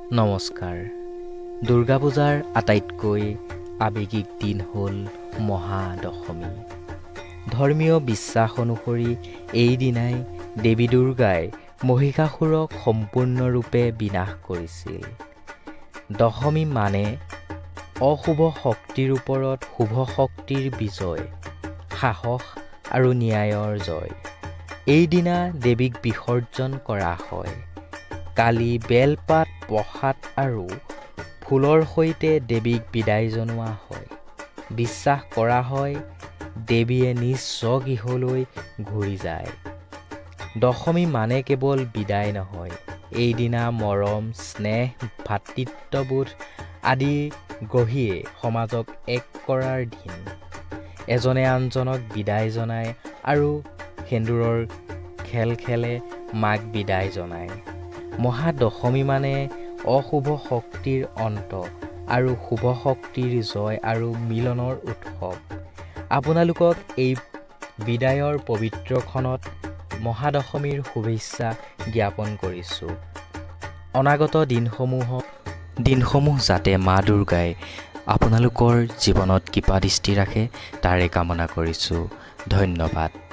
নমস্কাৰ। দুৰ্গা পূজাৰ আটাইতকৈ আৱেগিক দিন হ'ল মহাদশমী। ধৰ্মীয় বিশ্বাস অনুসৰি এই দিনাই দেৱী দুৰ্গাই মহিষাসুৰক সম্পূৰ্ণৰূপে বিনাশ কৰিছিল। দশমী মানে অশুভ শক্তিৰ ওপৰত শুভ শক্তিৰ বিজয়, সাহস আৰু ন্যায়ৰ জয়। এইদিনা দেৱীক বিসৰ্জন কৰা হয়। কালি বেলপাত, প্ৰসাদ আৰু ফুলৰ সৈতে দেৱীক বিদায় জনোৱা হয়। বিশ্বাস কৰা হয় দেৱীয়ে নিজ স্বগৃহলৈ ঘূৰি যায়। দশমী মানে কেৱল বিদায় নহয়, এইদিনা মৰম, স্নেহ, ভাতৃত্ববোধ আদি গঢ়িয়ে সমাজক এক কৰাৰ দিন। এজনে আনজনক বিদায় জনায় আৰু সেন্দুৰৰ খেল খেলে মাক বিদায় জনায়। মহাদশমী মানে অশুভ শক্তিৰ অন্ত আৰু শুভ শক্তিৰ জয় আৰু মিলনৰ উৎসৱ। আপোনালোকক এই বিদায়ৰ পবিত্ৰ ক্ষণত মহাদশমীৰ শুভেচ্ছা জ্ঞাপন কৰিছোঁ। অনাগত দিনসমূহ যাতে মা দুৰ্গাই আপোনালোকৰ জীৱনত কৃপা দৃষ্টি ৰাখে তাৰে কামনা কৰিছোঁ। ধন্যবাদ।